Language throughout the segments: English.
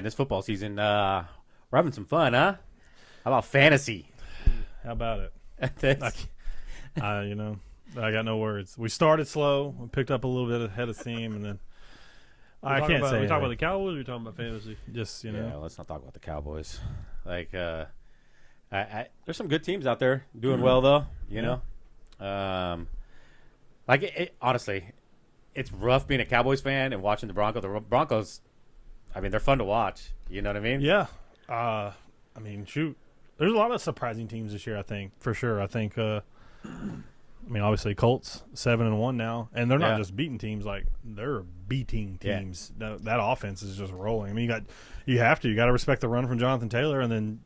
this football season, we're having some fun, huh? How about fantasy? How about it? That's- I got no words. We started slow. We picked up a little bit ahead of steam, and then I can't say. Are we talking about the Cowboys or are we talking about fantasy? Just, Yeah, let's not talk about the Cowboys. Like, there's some good teams out there doing well, though, you know? Honestly, it's rough being a Cowboys fan and watching the Broncos. The Broncos, I mean, they're fun to watch. You know what I mean? Yeah. Shoot. There's a lot of surprising teams this year, I think, for sure. I think, obviously Colts, 7-1 now, and they're not just beating teams, like they're beating teams. Yeah. That offense is just rolling. I mean, you got to respect the run from Jonathan Taylor, and then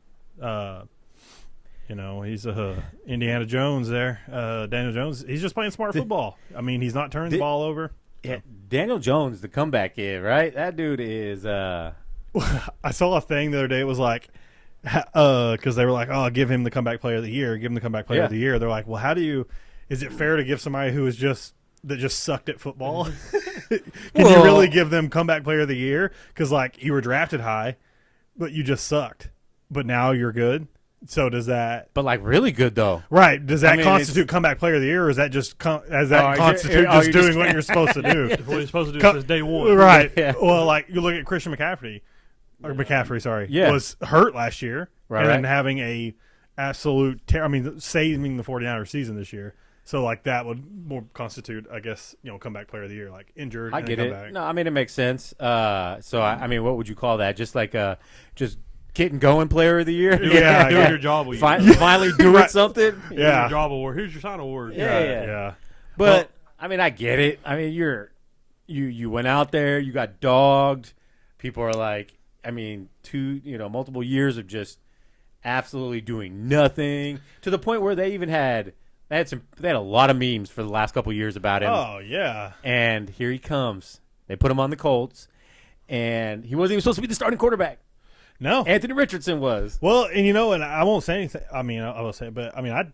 he's Indiana Jones there. Daniel Jones, he's just playing smart football. I mean, he's not turning the ball over. Yeah, Daniel Jones, the comeback kid, right? That dude is I saw a thing the other day. It was like, because they were like, "Oh, give him the comeback player of the year. Give him the comeback player of the year." They're like, "Well, is it fair to give somebody who is just sucked at football? Can you really give them comeback player of the year? Because like you were drafted high, but you just sucked. But now you're good. So does that? But like really good though, right? Does that constitute comeback player of the year, or is that just constitute just doing what you're supposed to do? What you're supposed to do since day one, right? Yeah. Well, like you look at Christian McCaffrey. Or McCaffrey, was hurt last year, and having a absolute saving the 49ers season this year. So, like, that would more constitute, I guess, comeback player of the year, like injured. I get it. No, I mean, it makes sense. What would you call that? Just like just getting going player of the year? Doing your job. Finally doing something? Yeah. Your job award. Here's your sign award. Yeah. But, I get it. I mean, you went out there, you got dogged. People are like, multiple years of just absolutely doing nothing to the point where they had a lot of memes for the last couple of years about him. Oh yeah. And here he comes. They put him on the Colts, and he wasn't even supposed to be the starting quarterback. No, Anthony Richardson was. Well, and I won't say anything. I will say, but I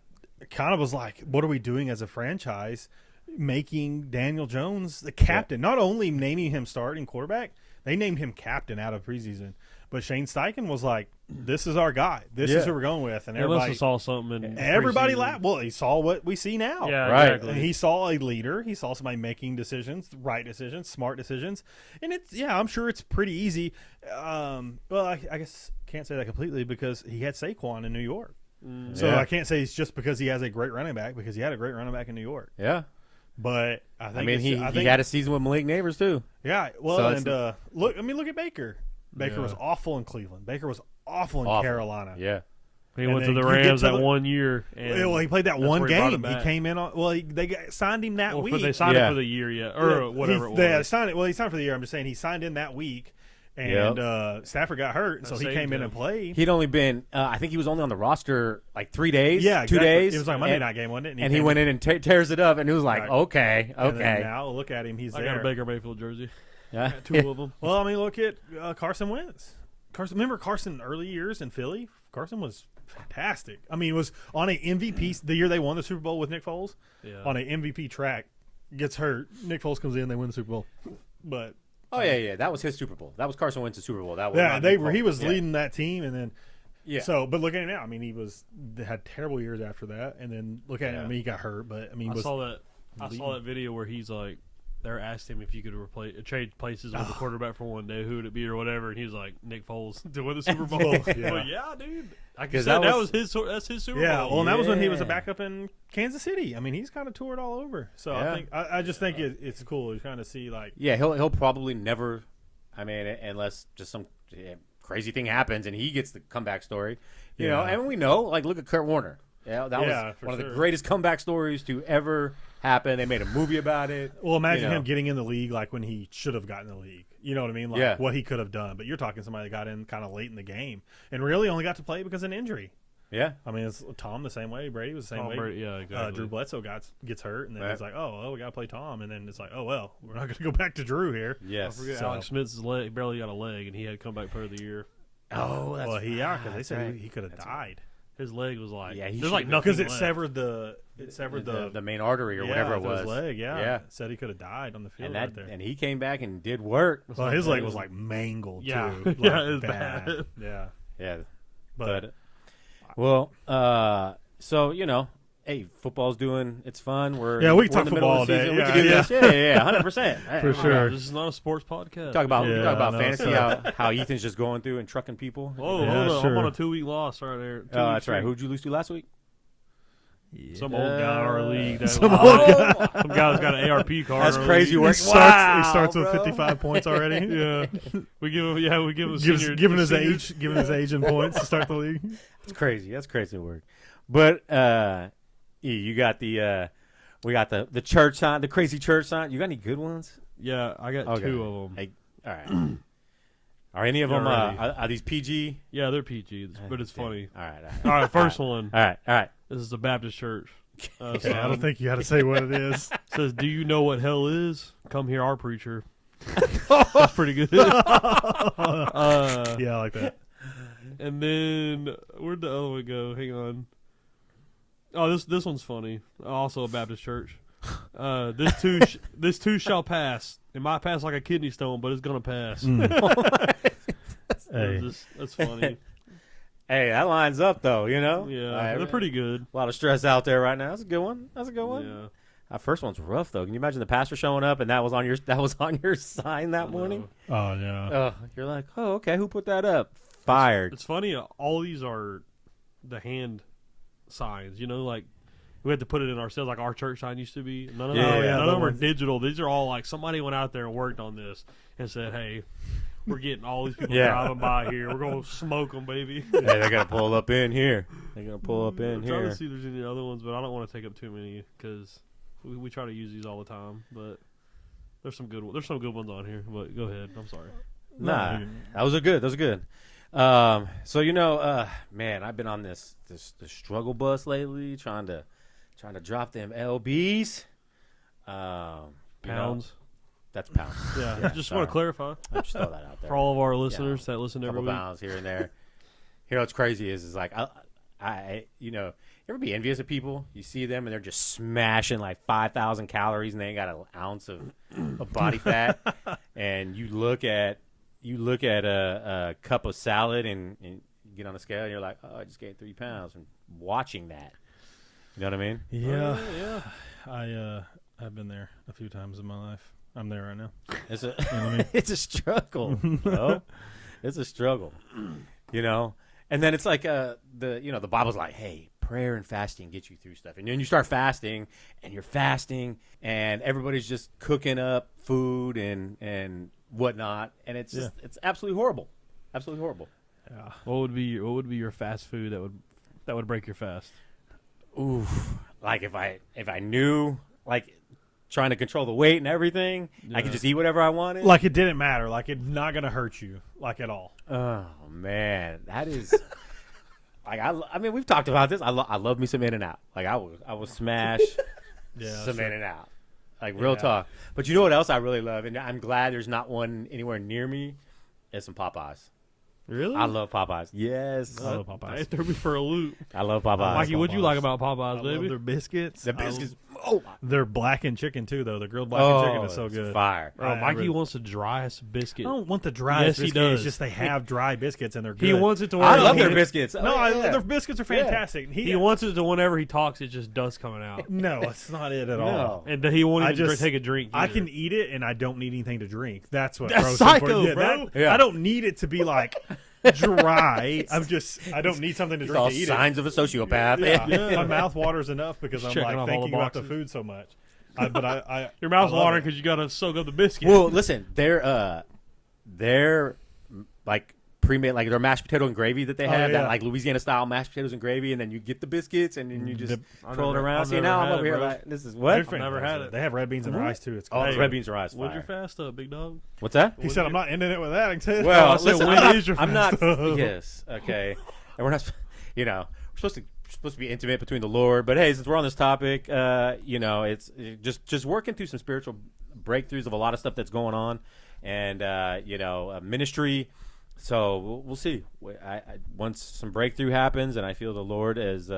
kind of was like, what are we doing as a franchise, making Daniel Jones the captain? Not only naming him starting quarterback. They named him captain out of preseason, but Shane Steichen was like, "This is our guy. This is who we're going with." And everybody saw something. In everybody laughed. Well, he saw what we see now. Yeah, right. Exactly. And he saw a leader. He saw somebody making decisions, right decisions, smart decisions. And I'm sure it's pretty easy. I guess can't say that completely because he had Saquon in New York. So I can't say it's just because he has a great running back because he had a great running back in New York. Yeah. But I think he had a season with Malik Neighbors too. Yeah, well, look at Baker. Baker was awful in Cleveland. Baker was awful in Carolina. Yeah, he went to the Rams that 1 year. Well, he played that one game. He came in on. Well, they signed him that week. They signed him for the year, or whatever it was. They signed it. Well, he signed for the year. I'm just saying he signed in that week. And Stafford got hurt, so he came in and played. He'd only been, I think he was only on the roster like 3 days. Yeah, 2 days. It was like Monday night game, wasn't it? And he went in and tears it up, and it was like, okay. And now look at him, he's there. I got a Baker Mayfield jersey. Yeah, got 2 of them. Well, look at Carson Wentz. Remember Carson early years in Philly? Carson was fantastic. Was on an MVP the year they won the Super Bowl with Nick Foles. Yeah. On an MVP track, gets hurt. Nick Foles comes in, they win the Super Bowl. But. Oh yeah, that was his Super Bowl. That was Carson Wentz's Super Bowl. That was he was leading that team, and then So, but look at him now. They had terrible years after that, and then look at him. He got hurt, but I saw that video where he's like, they're asked him if you could trade places with the quarterback for one day, who would it be or whatever, and he was like, Nick Foles to win the Super Bowl. Yeah, dude. Like I said, that's his Super Bowl. Yeah, well, and that was when he was a backup in Kansas City. He's kind of toured all over. So I just think it's cool to kind of see like. Yeah, he'll probably never. Unless just some crazy thing happens and he gets the comeback story, you know. And we know, like, look at Kurt Warner. Yeah, that was one of the greatest comeback stories to ever happen. They made a movie about it. Well, imagine him getting in the league like when he should have gotten in the league. You know what I mean? Like what he could have done. But you're talking somebody that got in kind of late in the game and really only got to play because of an injury. Yeah. It's Tom the same way. Brady was the same way. Brady, yeah, exactly. Drew Bledsoe gets hurt, and then he's like, we got to play Tom. And then it's like, we're not going to go back to Drew here. Yes. Don't forget Alex Smith's leg, barely got a leg, and he had comeback player of the year. Oh, that's because they said he could have died. his leg was like, Yeah, he there's like should've- nothing because it left. severed the main artery or whatever it was. his leg. Yeah, Yeah. It said he could have died on the field And right there. and he came back and did work. Well, his leg was like mangled Yeah. too. Like, Yeah, it was bad. bad. Yeah, Yeah, but well, so hey, football's doing it's fun. We we're can talk in the middle football of the all day. season. Yeah, we can do yeah. this. Yeah, 100%. For sure. This is not a sports podcast. Talk about Yeah, I know, fantasy, so- how Ethan's just going through and trucking people. Whoa, Yeah, hold on. sure. I'm on a 2-week loss right there. That's right. Who'd you lose to last week? Some old guy in our league. That Some was- old Some guy's got an ARP card. That's in our crazy league. work. He Wow, starts with bro. 55 points already. Yeah, we give him. Yeah, we give him. Given his age and points to start the league. It's crazy. That's crazy work. But you got we got the church sign, the crazy church sign. You got any good ones? Yeah, I got Okay. 2 of them. Hey, all right. Are any of You're them ready. are these PG? Yeah, they're PG, but it's funny. All right. All right, first one. All right. This is the Baptist church. Okay, I don't think you had to say what it is. Says, "Do you know what hell is? Come hear our preacher." That's pretty good. Yeah, I like that. And then where'd the other one go? Hang on. Oh, this one's funny. Also a Baptist church. This too shall pass. It might pass like a kidney stone, but it's gonna pass. Hey. That's funny. Hey, that lines up though. Yeah, All right, they're pretty good. A lot of stress out there right now. That's a good one. Yeah. That first one's rough though. Can you imagine the pastor showing up and that was on your sign that morning? Oh yeah. You're like, oh, okay. Who put that up? Fired. It's funny. All these are the hand signs. Like we had to put it in ourselves, like our church sign used to be. None of Yeah, them, yeah, none the of them are ones- digital. These are all like somebody went out there and worked on this and said, "Hey, we're getting all these people Yeah. driving by here. We're gonna smoke them, baby." Hey, they're gonna pull up in here. They're gonna pull up in I'm trying here. to see if there's any other ones, but I don't want to take up too many because we try to use these all the time. But there's some good ones on here. But go ahead. I'm sorry. Nah, those are good. So man, I've been on this struggle bus lately, trying to drop them LBs. Pounds. That's pounds. Yeah. Just want sorry. to clarify I just throw that out there. for all of our listeners that listen every couple week. pounds here and there. What's crazy is like I you ever be envious of people? You see them and they're just smashing like 5,000 calories and they ain't got an ounce of body fat, and you look at a cup of salad and you get on the scale and you're like, oh, I just gained 3 pounds from watching that. You know what I mean? Yeah. Yeah. I've been there a few times in my life. I'm there right now. It's a You know what I mean? it's a struggle. Bro. It's a struggle. And then it's like the Bible's like, hey, prayer and fasting get you through stuff. And then you start fasting and you're fasting and everybody's just cooking up food and whatnot, and it's just it's absolutely horrible. Absolutely horrible. Yeah. What would be your fast food that would break your fast? Ooh. Like if I knew, like, trying to control the weight and everything, I could just eat whatever I wanted. Like it didn't matter. Like it's not gonna hurt you, like at all. Oh man, that is like I mean we've talked about this. I love me some In-N-Out. Like I will smash some In-N-Out. Like real talk. But you know what else I really love, and I'm glad there's not one anywhere near me, is some Popeyes. Really? I love Popeyes. Yes, I love Popeyes. It threw me for a loop. I love Popeyes. Mikey, what'd you like about Popeyes, I love baby? their biscuits. The biscuits. Oh, They're blackened chicken too, though. The grilled blackened chicken is so it's good. Fire. Bro, I Mikey really- wants the driest biscuit. I don't want the dry Yes, he biscuit. does. It's just they have dry biscuits and they're good. He wants it to where I love he- their biscuits. No, Oh, yeah. their biscuits are fantastic. He wants it to whenever he talks, it's just dust coming out. No, it's not it at all. And he won't I even just- take a drink. I either. can eat it and I don't need anything to drink. That's what That's throws psycho, me for- bro. Yeah. I don't need it to be like dry. I don't need something to It's drink all to eat signs of a sociopath. it. Yeah. My mouth waters enough because I'm Checking like off all thinking the about the boxes. food so much. But Your mouth's I love watering it. because you got to soak up the biscuit. Well, listen, they're like pre-made, like their mashed potato and gravy that they have, yeah. that like Louisiana style mashed potatoes and gravy, and then you get the biscuits and then you just I've twirl it never- around. I've See, never now I'm had over it, here bro. like, this is They're what? fantastic. never had it. They have red beans and rice too. It's Oh, great. the red beans and rice. What's your Fire. fast big dog? What's that? He said, "I'm not ending it with that." He said, Well, I said, listen, when is your I'm not. fast? Yes, okay, and we're not. We're supposed to be intimate between the Lord, but hey, since we're on this topic, it's just working through some spiritual breakthroughs of a lot of stuff that's going on, and ministry. So we'll see. Once some breakthrough happens, and I feel the Lord is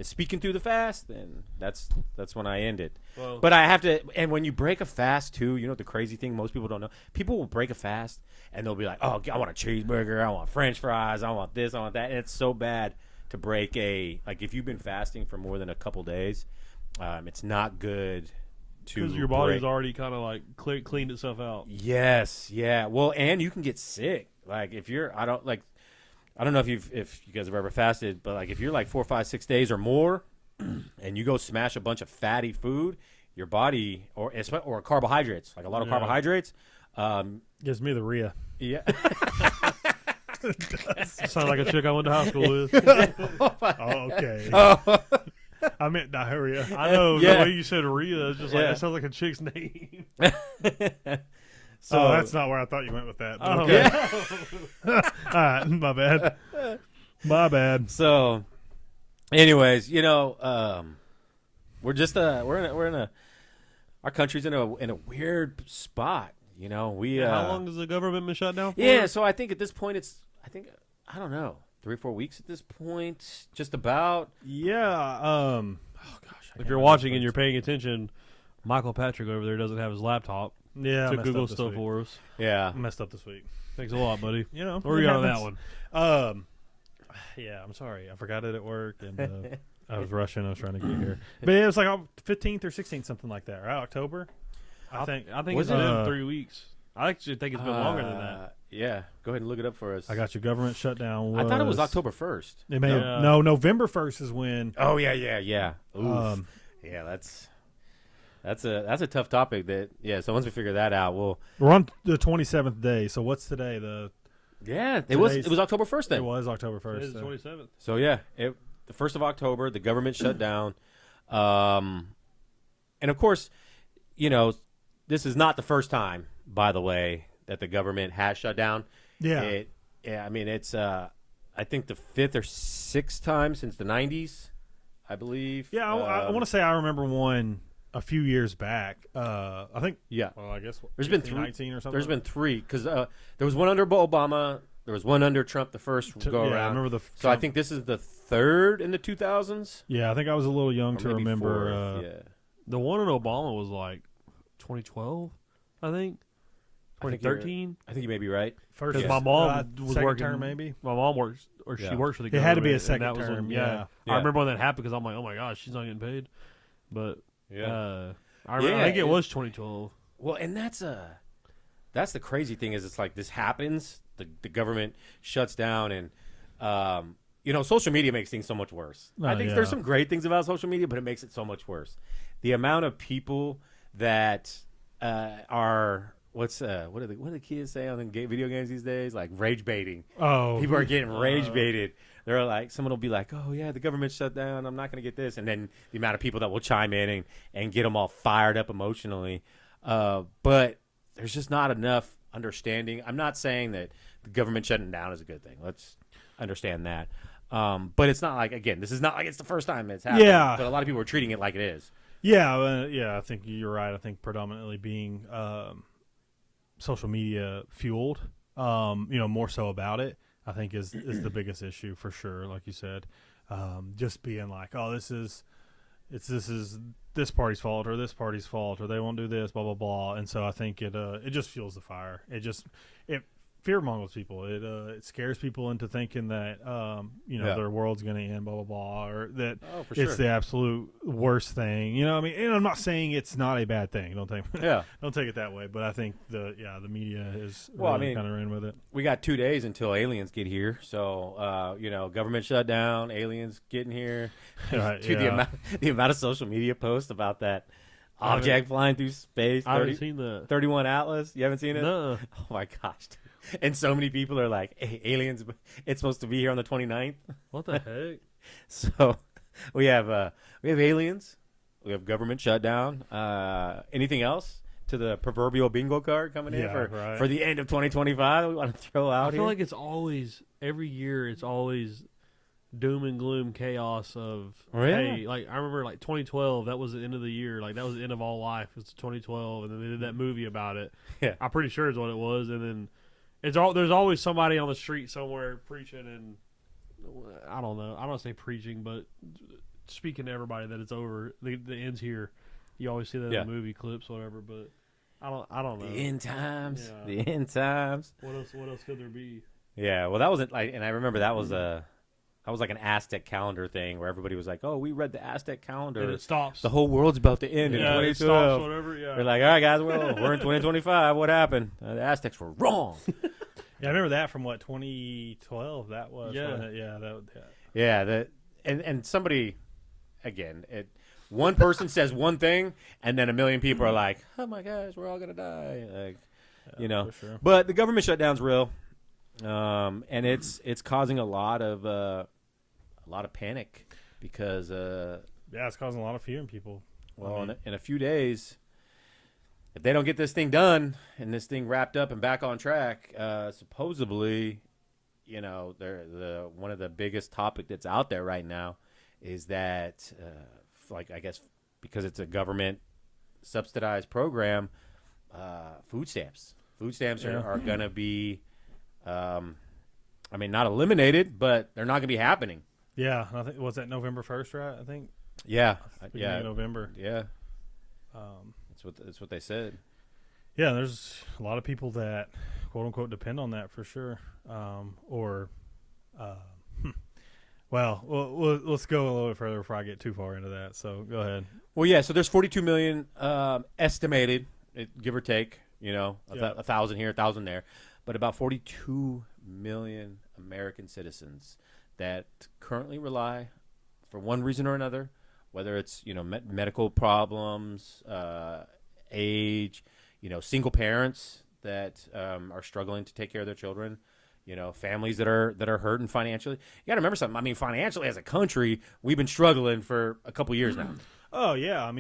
speaking through the fast, then that's when I end it. Well, but I have to. And when you break a fast too, you know the crazy thing most people don't know. People will break a fast and they'll be like, "Oh, I want a cheeseburger, I want French fries, I want this, I want that." And it's so bad to break if you've been fasting for more than a couple days, it's not good. Because your body's already kind of like cleaned itself out. Yes, yeah. Well, and you can get sick. Like if you're, I don't know if you guys have ever fasted, but like if you're like 4, 5, 6 days or more, and you go smash a bunch of fatty food, your body or carbohydrates, like a lot of carbohydrates, gives me the Rhea. Yeah. Sounds like a chick I went to high school with. Okay. Oh. I meant diarrhea. I know the way you said Rhea. It's just like that sounds like a chick's name. So that's not where I thought you went with that. Oh, okay. All right, my bad. My bad. So, anyways, we're just our country's in a weird spot. How long has the government been shut down for? Yeah, so I think at this point I don't know, 3 or 4 weeks at this point, just about. Yeah. Oh gosh. If you're watching and you're paying attention, Michael Patrick over there doesn't have his laptop. Yeah, to Google stuff for us. Yeah, I messed up this week. Thanks a lot, buddy. Where you got on that one? Yeah, I'm sorry. I forgot it at work, and I was rushing. I was trying to get here, but it was like 15th or 16th, something like that, right? October. I think it's been 3 weeks. I actually think it's been longer than that. Yeah, go ahead and look it up for us. I got your government shutdown. I thought it was October 1st. It may no, November 1st is when. Oh yeah. Oof. Yeah, that's a tough topic. So once we figure that out, we're on the 27th day. So what's today? It was October 1st then. It was October 1st. It is the 27th. So yeah, the 1st of October, the government shut down, and of course, this is not the first time, by the way, that the government has shut down. Yeah. I mean, it's I think the 5th or 6th time since the 90s, I believe. Yeah, I want to say I remember one a few years back. I think. Yeah. Well, I guess there's been 19 or something. There's been 3 because there was one under Obama. There was one under Trump the first go around. I remember the. So I think this is the 3rd in the 2000s. Yeah, I think I was a little young to remember. 4th, the one in Obama was like 2012, I think. 2013. I think you may be right. First, my mom was second working. Term, maybe my mom works, or she works for the government. It had to be a second that term. Yeah. I remember when that happened because I'm like, oh my gosh, she's not getting paid. But I think it was 2012. Well, and that's the crazy thing is it's like this happens, the government shuts down, and social media makes things so much worse. I think there's some great things about social media, but it makes it so much worse. The amount of people that are what do the kids say on video games these days? Like rage baiting. Oh, people are getting rage baited. They're like, someone will be like, "Oh yeah, the government shut down. I'm not going to get this," and then the amount of people that will chime in and get them all fired up emotionally. But there's just not enough understanding. I'm not saying that the government shutting down is a good thing. Let's understand that. But it's not like, again, this is not like it's the first time it's happened. Yeah. But a lot of people are treating it like it is. Yeah, I think you're right. I think predominantly being social media fueled, more so about it, I think is the biggest issue for sure. Like you said, just being like, oh, this is this party's fault or this party's fault or they won't do this, blah blah blah. And so I think it just fuels the fire. It fear mongers people. It scares people into thinking that their world's going to end, blah blah blah, or that it's the absolute worst thing. I mean, and I'm not saying it's not a bad thing. Don't take it that way. But I think the media is kind of ran with it. We got 2 days until aliens get here, so government shut down, aliens getting here. The amount of social media posts about that object flying through space. I haven't seen that. 31 Atlas. You haven't seen it? No. Oh my gosh. And so many people are like, hey, aliens, it's supposed to be here on the 29th. What the heck? So we have aliens. We have government shutdown. Anything else to the proverbial bingo card coming in for the end of 2025 that we want to throw out here? I feel like it's always, every year, it's always doom and gloom chaos of, hey, like I remember like 2012, that was the end of the year. Like that was the end of all life. It's 2012. And then they did that movie about it. Yeah. I'm pretty sure is what it was. And then There's always somebody on the street somewhere preaching, and I don't know. I don't say preaching, but speaking to everybody that it's over. The end's here. You always see that in the movie clips, whatever. But I don't know. The end times. Yeah. The end times. What else could there be? Yeah. Well, that wasn't like, and I remember that was like an Aztec calendar thing where everybody was like, "Oh, we read the Aztec calendar. And it stops. The whole world's about to end in It 2012." stops, whatever. Yeah. They're like, "All right, guys. Well, we're in 2025. What happened? The Aztecs were wrong." Yeah, I remember that from 2012. That was Yeah. And somebody, again, one person says one thing, and then a million people are like, "Oh my gosh, we're all gonna die." Like, for sure. But the government shutdown's real, and it's causing a lot of panic because it's causing a lot of fear in people. Well, in a few days, if they don't get this thing done and this thing wrapped up and back on track, supposedly, one of the biggest topic that's out there right now is that, I guess because it's a government subsidized program, food stamps. Food stamps are going to be, not eliminated, but they're not going to be happening. Yeah, I think was that November 1st, right? I think. Yeah, Beginning of November. Yeah, that's what they said. Yeah, there's a lot of people that quote unquote depend on that for sure. Let's go a little bit further before I get too far into that. So go ahead. Well, yeah. So there's 42 million estimated, give or take. 1,000 here, 1,000 there, but about 42 million American citizens that currently rely, for one reason or another, whether it's medical problems, age, single parents that are struggling to take care of their children, families that are hurting financially. You got to remember something. Financially as a country, we've been struggling for a couple years now. Oh yeah,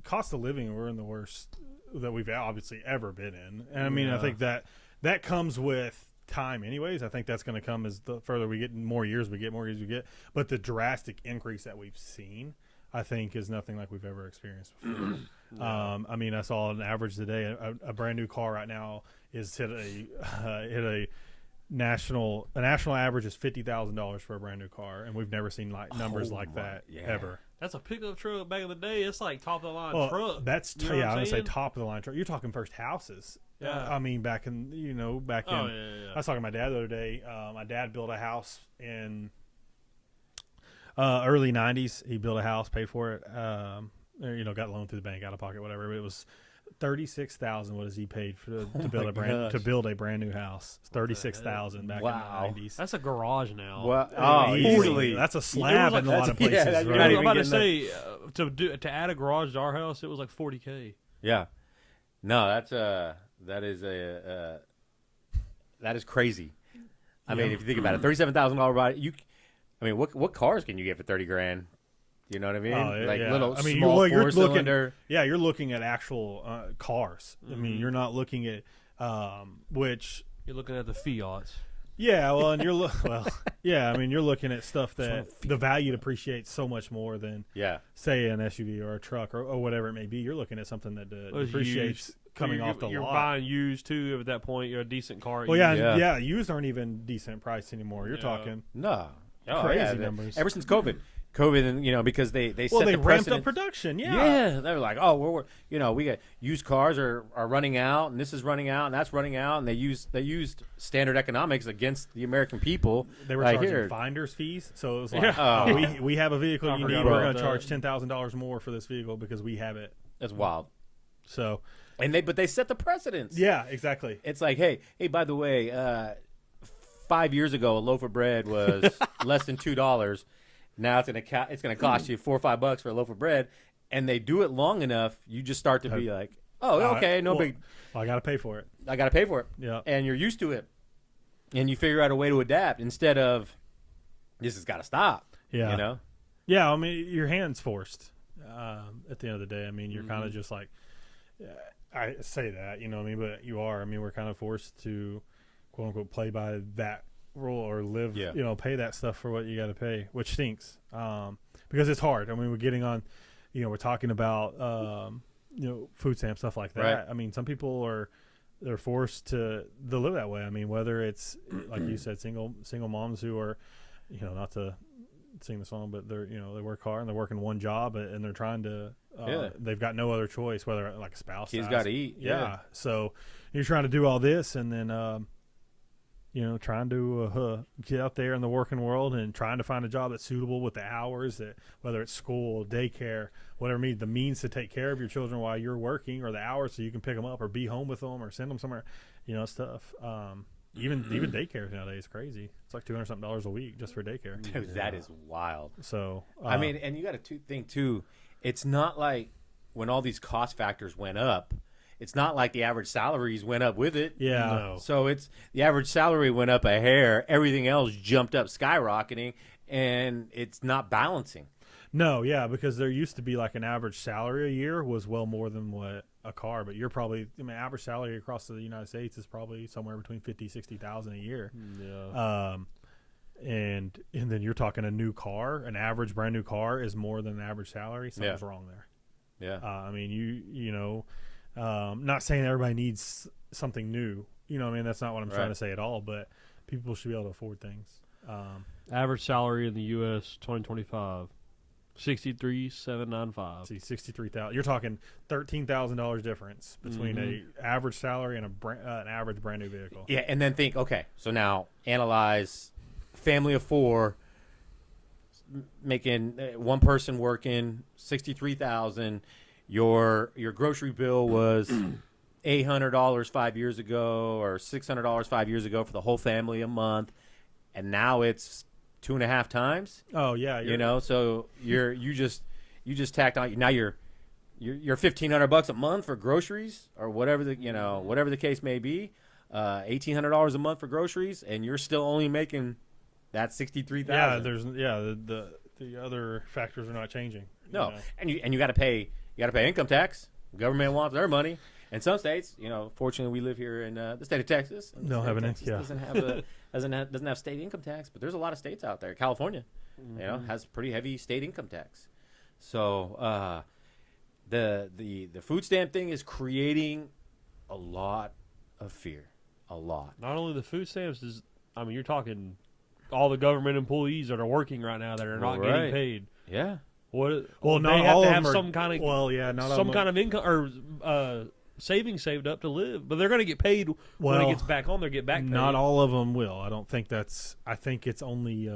cost of living, we're in the worst that we've obviously ever been in, and I think that comes with time anyways. I think that's going to come as the further we get, more years we get, but the drastic increase that we've seen, I think, is nothing like we've ever experienced before. I saw an average today, a brand new car right now is hit a national average is $50,000 for a brand new car, and we've never seen numbers like that ever. That's a pickup truck back in the day. It's like top of the line truck. That's I'm gonna say top of the line truck. You're talking first houses. Yeah. Back in I was talking to my dad the other day. My dad built a house in early 90s. He built a house, paid for it. Got loaned through the bank, out of pocket, whatever. But it was $36,000. What has he paid to build a brand new house? $36,000 back in the 90s. That's a garage now. Well, easily. That's a slab in a lot of places. I was about to say to add a garage to our house, it was like $40K. Yeah, no, that is crazy. If you think about it, $37,000 body. What cars can you get for $30,000? You know what I mean? Little small four-cylinder. You're looking at actual cars. Mm-hmm. You're not looking at which you're looking at the Fiats. Yeah, well, and you're looking at stuff that the value depreciates so much more than say an SUV or a truck or whatever it may be. You're looking at something that depreciates coming off the lot. You're buying used too. At that point, you're a decent car. Well, used aren't even decent price anymore. You're talking crazy numbers. Ever since COVID, and because they set the ramped up production. They're like, oh, we got used cars are running out, and this is running out, and that's running out, and they used standard economics against the American people. They were charging finder's fees, so it was like, we have a vehicle you need. We're going to charge $10,000 more for this vehicle because we have it. That's wild. So, but they set the precedence. Yeah, exactly. It's like, hey, by the way, 5 years ago, a loaf of bread was less than $2. Now it's gonna cost you $4 or $5 for a loaf of bread, and they do it long enough, you just start to be like, oh, okay, big. I got to pay for it. Yeah, and you're used to it, and you figure out a way to adapt instead of this has got to stop. Yeah, Yeah, your hand's forced. At the end of the day, you're kind of just like, I say that, but you are. We're kind of forced to, quote unquote, play by that rule or live, pay that stuff for what you got to pay, which stinks, because it's hard. We're getting on, we're talking about, food stamps, stuff like that. Right. Some people are they're forced to live that way. I mean, whether it's like you said, single moms who are, not to sing the song, but they're they work hard and they're working one job and they're trying to they've got no other choice, whether like a spouse, kids got to eat. Yeah. So you're trying to do all this and then trying to get out there in the working world and trying to find a job that's suitable with the hours, that whether it's school, daycare, whatever the means to take care of your children while you're working, or the hours so you can pick them up or be home with them or send them somewhere, stuff. Even daycare nowadays is crazy. It's like $200 something a week just for daycare. Dude, that is wild. So I mean, and you got to think too. It's not like when all these cost factors went up. It's not like the average salaries went up with it. Yeah. No. So it's the average salary went up a hair. Everything else jumped up, skyrocketing, and it's not balancing. No, yeah, because there used to be like an average salary a year was well more than what a car, but you're probably, average salary across the United States is probably somewhere between 50,000-60,000 a year. Yeah. And then you're talking a new car, an average brand new car is more than an average salary. Something's wrong there. Yeah. I mean, not saying everybody needs something new. That's not what I'm trying to say at all, but people should be able to afford things. Average salary in the U.S. 2025. 63,795. See, 63,000. You're talking $13,000 difference between a average salary and an average brand new vehicle. Yeah, and then think, okay, so now analyze family of four, making one person working 63,000. Your grocery bill was $800 5 years ago, or $600 5 years ago for the whole family a month, and now it's 2.5 times. Oh yeah, so you just tacked on. Now you're $1,500 a month for groceries, or whatever the case may be, $1,800 a month for groceries, and you're still only making that 63,000. Yeah, the other factors are not changing. No, and you got to pay income tax. The government wants their money. In some states, fortunately, we live here in the state of Texas. Don't have doesn't have state income tax, but there's a lot of states out there. California, has pretty heavy state income tax. So the food stamp thing is creating a lot of fear. A lot. Not only the food stamps you're talking all the government employees that are working right now that are not getting paid. Yeah. What? Well, they not have all to of have them some kind of kind of income or savings saved up to live, but they're going to get paid when it gets back on. They get back paid. Not all of them will. I don't think that's. I think it's only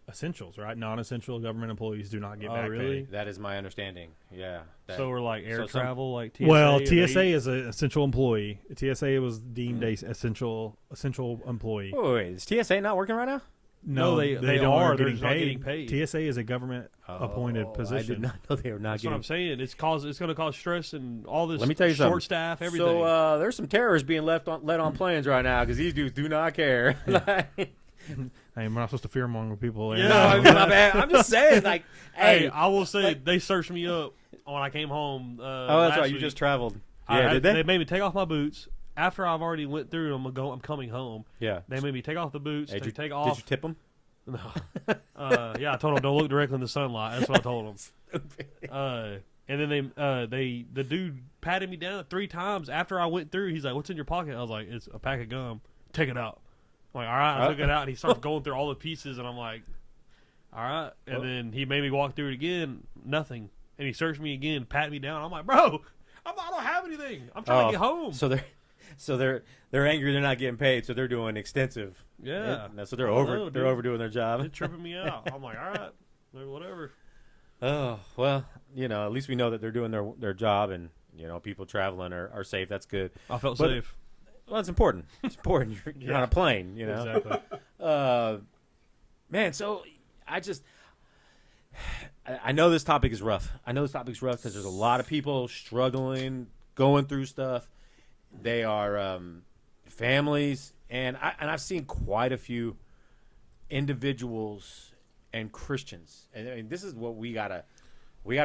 essentials, right? Non-essential government employees do not get back paid. That is my understanding. Yeah. So we're like air travel, like TSA. Well, TSA is an essential employee. TSA was deemed a essential employee. Wait, is TSA not working right now? No, they don't are. They're Getting not getting paid. TSA is a government appointed position. I did not know they were not That's getting. what I'm saying. It's going to cause stress and all this. Let me tell you short something. staff, everything. So there's some terrorists being let on planes right now because these dudes do not care. Hey, we're not supposed to fearmonger people. Yeah, I'm just saying. Like, hey, I will say they searched me up when I came home. That's right. You just traveled. Yeah, did they? They made me take off my boots. After I've already went through, I'm coming home. Yeah. They made me take off the boots. Did you take off. Did you tip them? No. Yeah, I told them don't look directly in the sunlight. That's what I told them. And then the dude patted me down 3 times after I went through. He's like, "What's in your pocket?" I was like, "It's a pack of gum. Take it out." I'm like, all right. I took it out, and he starts going through all the pieces, and I'm like, all right. And then he made me walk through it again. Nothing. And he searched me again, pat me down. I'm like, bro, I don't have anything. I'm trying to get home. So they're angry they're not getting paid, so they're doing extensive. Yeah. So they're overdoing their job. It's tripping me out. I'm like, all right, whatever. Oh, well, at least we know that they're doing their job, and people traveling are safe. That's good. I felt safe. Well, it's important. It's important. You're on a plane, Exactly. Man, so I know this topic is rough. I know this topic's rough because there's a lot of people struggling, going through stuff. They are families, and I've seen quite a few individuals and Christians. And I mean, this is what we gotta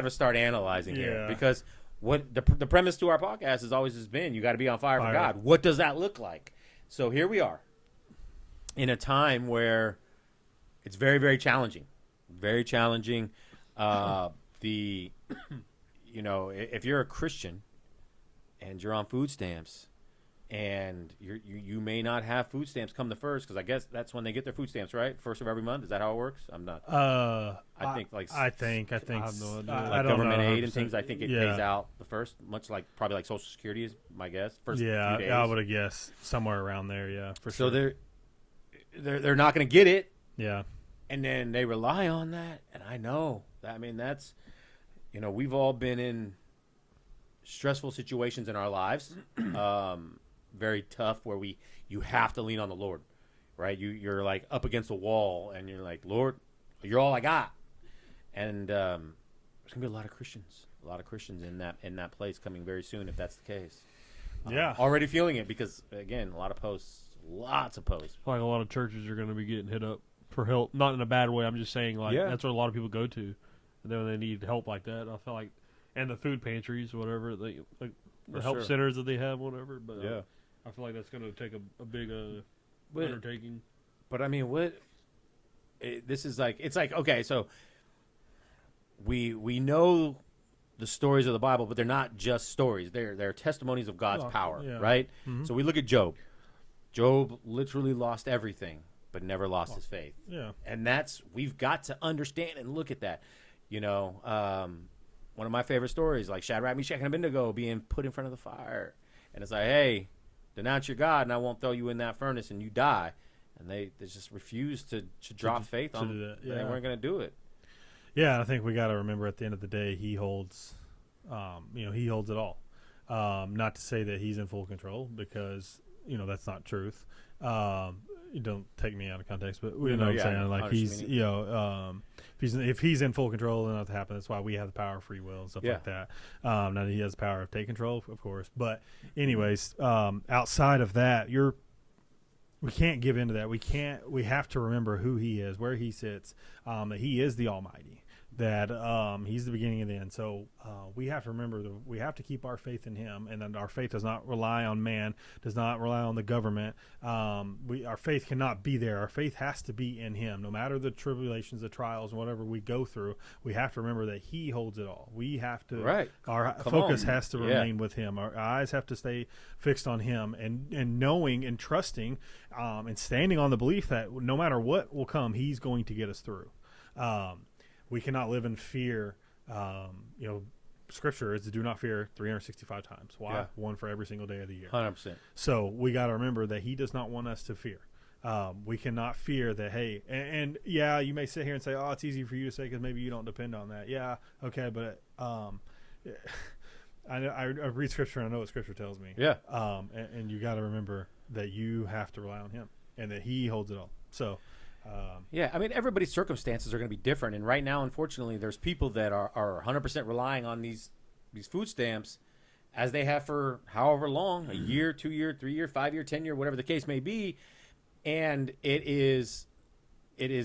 start analyzing here, because what the premise to our podcast has always been: you got to be on fire for God. What does that look like? So here we are in a time where it's very, very challenging. Very challenging. If you're a Christian and you're on food stamps, and you may not have food stamps come the first, because I guess that's when they get their food stamps, right? First of every month. Is that how it works? I'm not. I think I think I have no idea. like government aid and things. I think it pays out the first, much like probably like Social Security is my guess. First few days. I would have guessed somewhere around there. Yeah, for so sure. they're not going to get it. Yeah, and then they rely on that, and I know that. I mean, that's we've all been in stressful situations in our lives. Very tough, where you have to lean on the Lord, right? You're like up against a wall, and you're like, Lord, you're all I got. And there's gonna be a lot of Christians in that place coming very soon, if that's the case. Yeah, already feeling it, because again, lots of posts. I feel like a lot of churches are going to be getting hit up for help, not in a bad way. I'm just saying, like, that's where a lot of people go to, and then when they need help like that, I feel like, and the food pantries, whatever, the help centers that they have, whatever. But I feel like that's going to take a big undertaking. But I mean, this is like, it's like, okay, so we know the stories of the Bible, but they're not just stories. They're testimonies of God's power, right? Mm-hmm. So we look at Job. Job literally lost everything, but never lost his faith. Yeah. And we've got to understand and look at that. One of my favorite stories, like Shadrach, Meshach, and Abednego being put in front of the fire. And it's like, hey, denounce your God, and I won't throw you in that furnace, and you die. And they just refused to drop faith on that. Yeah. They weren't going to do it. Yeah, I think we got to remember at the end of the day, he holds, he holds it all. Not to say that he's in full control, because that's not truth. You don't take me out of context, but you know what I'm saying. Like he's, if he's in full control, then that'll happen. That's why we have the power of free will and stuff like that. Now that he has the power of take control, of course. But anyways, outside of that, we can't give into that. We have to remember who he is, where he sits, that he is the Almighty, that he's the beginning and the end. So we have to remember that we have to keep our faith in him, and that our faith does not rely on man, does not rely on the government. Our faith cannot be there. Our faith has to be in him. No matter the tribulations, the trials, and whatever we go through, we have to remember that he holds it all. We have to, our focus has to remain with him. Our eyes have to stay fixed on him, and knowing and trusting and standing on the belief that no matter what will come, he's going to get us through. We cannot live in fear. Scripture is to do not fear 365 times. Why? Yeah. One for every single day of the year. 100%. So we got to remember that he does not want us to fear. We cannot fear that, hey, and you may sit here and say, oh, it's easy for you to say because maybe you don't depend on that. Yeah, okay, but I read Scripture and I know what Scripture tells me. Yeah. And you got to remember that you have to rely on him and that he holds it all. So... I mean, everybody's circumstances are going to be different, and right now, unfortunately, there's people that are 100% relying on these food stamps, as they have for however long, a year, 2 year, 3 year, 5 year, 10 year, whatever the case may be, and it is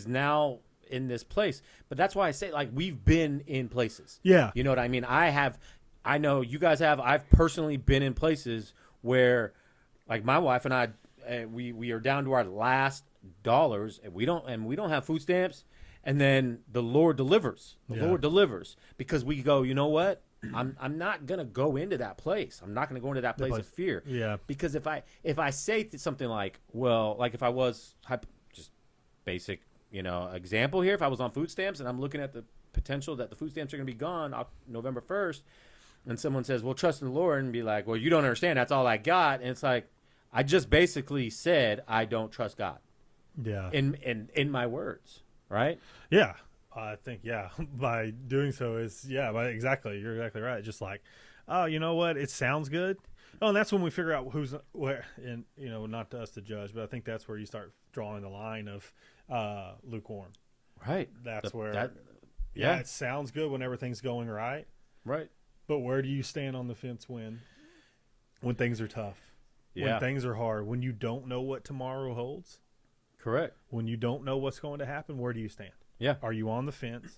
now in this place. But that's why I say, like, we've been in places. Yeah, you know what I mean. I know you guys have. I've personally been in places where, like, my wife and I, we are down to our last dollars, and we don't have food stamps, and then the Lord delivers. Lord delivers, because we go, you know what? I'm not gonna go into that place. I'm not gonna go into that place of fear. Yeah. Because if I say something like, well, like if I was just basic, example here, if I was on food stamps and I'm looking at the potential that the food stamps are gonna be gone November 1st, and someone says, well, trust in the Lord, and be like, well, you don't understand. That's all I got, and it's like, I just basically said I don't trust God. Yeah. In my words, right? Yeah. I think, by doing so exactly. You're exactly right. Just like, oh, you know what? It sounds good. Oh, and that's when we figure out who's where, and, not to us to judge, but I think that's where you start drawing the line of lukewarm. Right. That's it sounds good when everything's going right. Right. But where do you stand on the fence when things are tough? When things are hard, when you don't know what tomorrow holds? Correct. When you don't know what's going to happen, where do you stand? Yeah. Are you on the fence?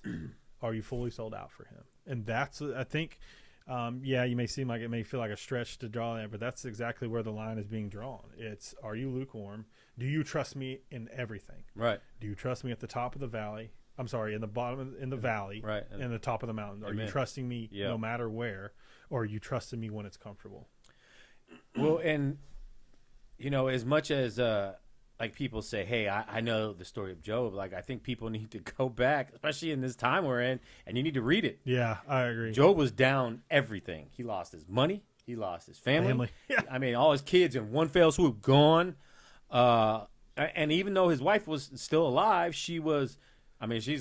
Are you fully sold out for him? And that's, I think, you may seem like it may feel like a stretch to draw that, but that's exactly where the line is being drawn. It's, are you lukewarm? Do you trust me in everything? Right. Do you trust me at the top of the valley? I'm sorry, in the bottom, in the valley, right, and the top of the mountain. Are you trusting me no matter where, or are you trusting me when it's comfortable? Well, and as much as like people say, hey, I know the story of Job. Like, I think people need to go back, especially in this time we're in, and you need to read it. Yeah, I agree. Job was down everything. He lost his money. He lost his family. Yeah. I mean, all his kids in one fell swoop gone. And even though his wife was still alive, she's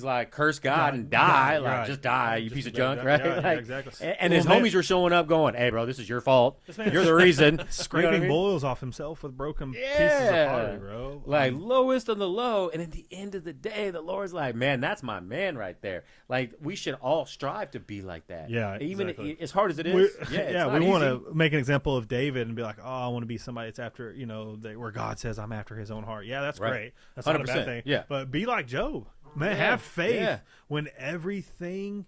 like, curse God and die. Like, just die, you piece of junk, right? Yeah, like, exactly. And his homies are showing up going, hey, bro, this is your fault. You're the reason. Scraping boils off himself with broken pieces of pottery, bro. Like, lowest of the low. And at the end of the day, the Lord's like, man, that's my man right there. Like, we should all strive to be like that. Yeah, even exactly. as hard as it is. We want to make an example of David and be like, oh, I want to be somebody that's after, where God says I'm after his own heart. Yeah, that's great. That's not a bad thing. Yeah. But be like Job. Man, have faith when everything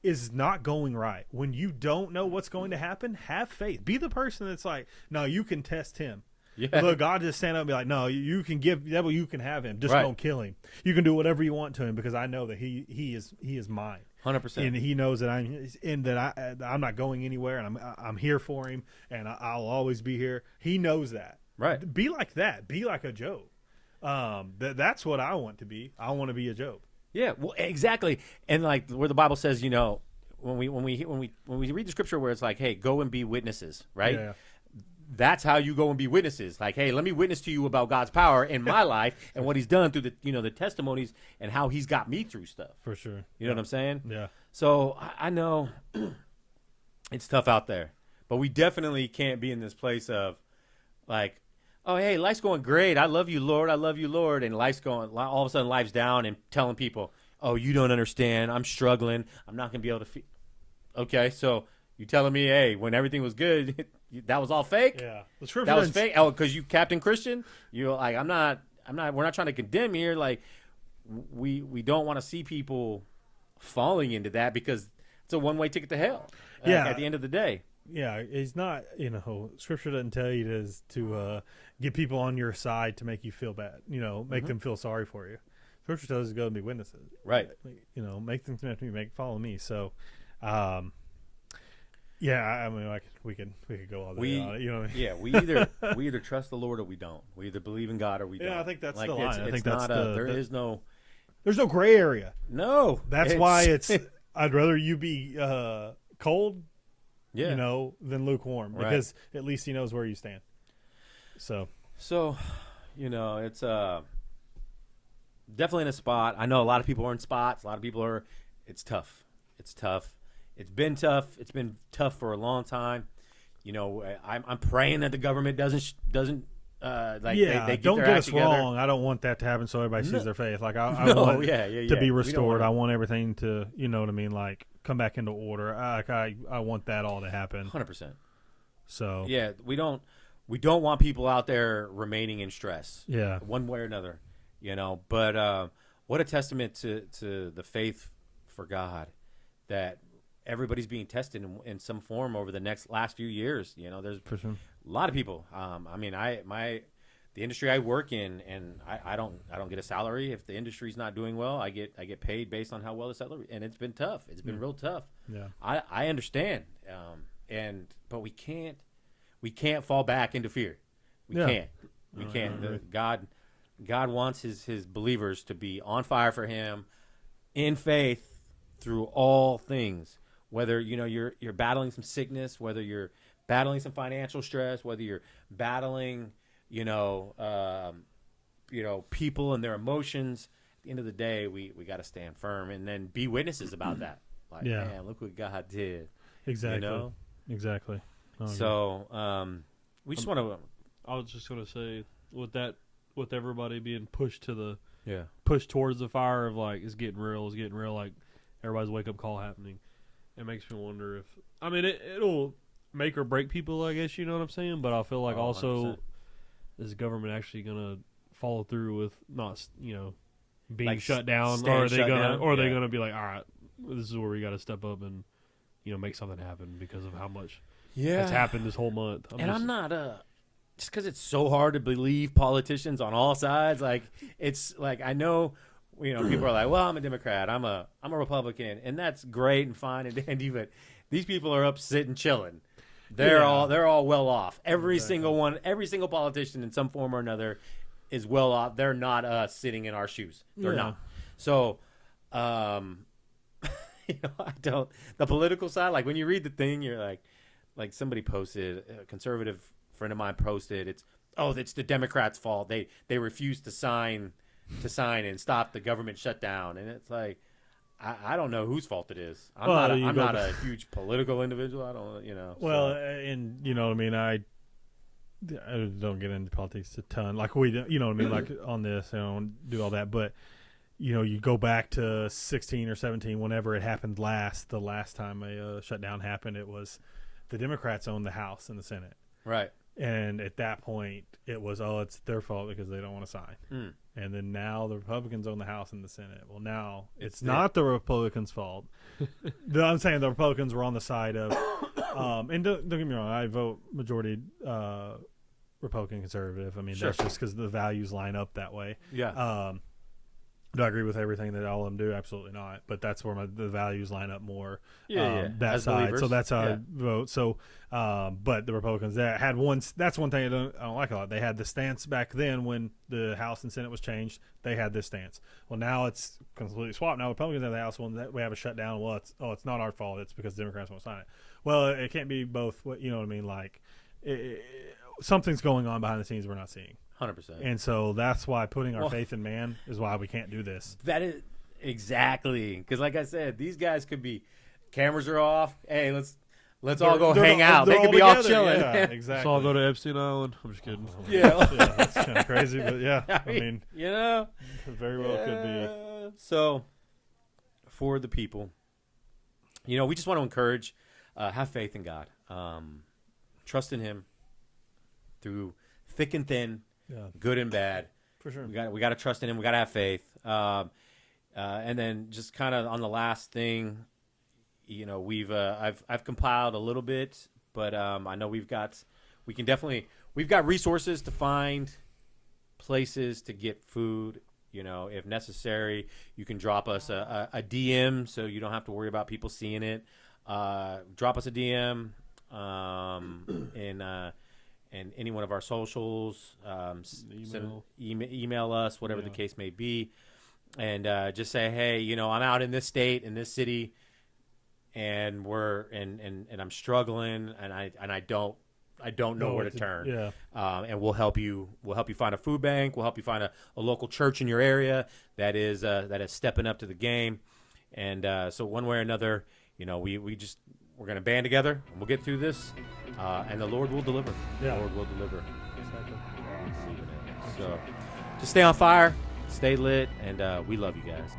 is not going right. When you don't know what's going to happen, have faith. Be the person that's like, no, you can test him. Yeah. Look, God just stand up and be like, no, you can give devil, you can have him. Just don't kill him. You can do whatever you want to him because I know that he is mine. 100%. And he knows that I'm not going anywhere, and I'm here for him, and I'll always be here. He knows that. Right. Be like that. Be like a Job. That's what I want to be. I want to be a Job. Yeah, well, exactly. And like where the Bible says, when we read the scripture where it's like, hey, go and be witnesses, right? Yeah. That's how you go and be witnesses. Like, hey, let me witness to you about God's power in my life and what He's done through the testimonies and how He's got me through stuff. For sure. You know what I'm saying? Yeah. So I know it's tough out there, but we definitely can't be in this place of like, oh, hey, life's going great. I love you, Lord. I love you, Lord. And life's going, all of a sudden, life's down and telling people, oh, you don't understand. I'm struggling. I'm not going to be able to feed. Okay, so you telling me, hey, when everything was good, that was all fake? Yeah. That was fake? Oh, because you Captain Christian? You're like, we're not trying to condemn here. Like, we don't want to see people falling into that because it's a one-way ticket to hell at the end of the day. Yeah, it's not, Scripture doesn't tell you to get people on your side to make you feel bad, make them feel sorry for you. Scripture tells us to go and be witnesses. Right. Make them connect to me, follow me. So, we could go all day on it, Yeah, we either trust the Lord or we don't. We either believe in God or we don't. Yeah, I think that's like, the line. There's no gray area. No. That's why I'd rather you be cold than lukewarm because at least he knows where you stand. So it's definitely in a spot. I know a lot of people are in spots. A lot of people are. It's tough. It's tough. It's been tough. It's been tough for a long time. I'm praying that the government doesn't they get don't their get act us together. wrong. I don't want that to happen so everybody sees their faith. Like I want to be restored. I want everything to, what I mean, like come back into order. I want that all to happen. 100%. So yeah, we don't want people out there remaining in stress. Yeah, one way or another, But what a testament to the faith for God that everybody's being tested in some form over the last few years. There's for sure. A lot of people. The industry I work in, and I don't get a salary if the industry's not doing well. I get paid based on how well the salary, and it's been tough. It's been real tough. Yeah, I understand, but we can't fall back into fear. We can't. God wants his believers to be on fire for Him, in faith through all things. Whether you're battling some sickness, whether you're battling some financial stress, whether you're battling people and their emotions. At the end of the day, we got to stand firm and then be witnesses about that. Like, man, look what God did. Exactly. Exactly. Oh, so we just want to. I was just going to say with everybody being pushed to the pushed towards the fire of like it's getting real, like everybody's wake up call happening. It makes me wonder if it'll make or break people, I guess, you know what I'm saying? But I feel like also 100%. Is government actually going to follow through with not, being like shut down? Or are they going to be like, all right, this is where we got to step up and, make something happen because of how much has happened this whole month? I'm not just because it's so hard to believe politicians on all sides. Like, it's like, I know, people are like, well, I'm a Democrat, I'm a Republican, and that's great and fine and dandy, but these people are up sitting chilling. they're all well off. Every single one, every single politician in some form or another is well off. They're not us sitting in our shoes. They're not. So, I don't. The political side, like when you read the thing, you're like somebody posted, a conservative friend of mine posted, it's the Democrats' fault. They refused to sign and stop the government shutdown, and it's like. I don't know whose fault it is. I'm not a huge political individual. I don't, Well, and you know what I mean. I don't get into politics a ton, like we do. You know what I mean, like on this, I don't do all that. But you go back to 16 or 17, whenever it happened the last time a shutdown happened, it was the Democrats owned the House and the Senate, right? And at that point, it was it's their fault because they don't want to sign. And then now the Republicans own the House and the Senate. Well, now it's not the Republicans' fault. I'm saying the Republicans were on the side of, and don't get me wrong, I vote majority Republican conservative. I mean, that's just because the values line up that way. Yeah. Do I agree with everything that all of them do? Absolutely not. But that's where the values line up more. That as side. believers. So that's how I vote. So, but the Republicans that had one. That's one thing I don't like a lot. They had the stance back then when the House and Senate was changed. They had this stance. Well, now it's completely swapped. Now Republicans have the House when we have a shutdown. Well, it's not our fault. It's because Democrats won't sign it. Well, it can't be both. You know what I mean? Like something's going on behind the scenes we're not seeing. 100%. And so that's why putting our faith in man is why we can't do this. That is exactly because, like I said, these guys could be cameras are off. Hey, let's all go hang out. They could be all chilling. Yeah, exactly. So I'll go to Epstein Island. I'm just kidding. Yeah, that's kind of crazy, but I mean, it very well could be. So, for the people, we just want to encourage, have faith in God, trust in Him through thick and thin. Yeah. Good and bad, for sure. We got to trust in Him. We got to have faith. And then just kind of on the last thing, I've compiled a little bit, but I know we've got resources to find places to get food. If necessary, you can drop us a DM so you don't have to worry about people seeing it. Drop us a DM and any one of our socials, email us, whatever the case may be, and just say, hey, I'm out in this state, in this city, and I'm struggling, and I don't know where to turn. Yeah. And we'll help you. We'll help you find a food bank. We'll help you find a local church in your area that is stepping up to the game. And so one way or another, we're going to band together, and we'll get through this, and the Lord will deliver. Yeah. The Lord will deliver. Exactly. So just stay on fire, stay lit, and we love you guys.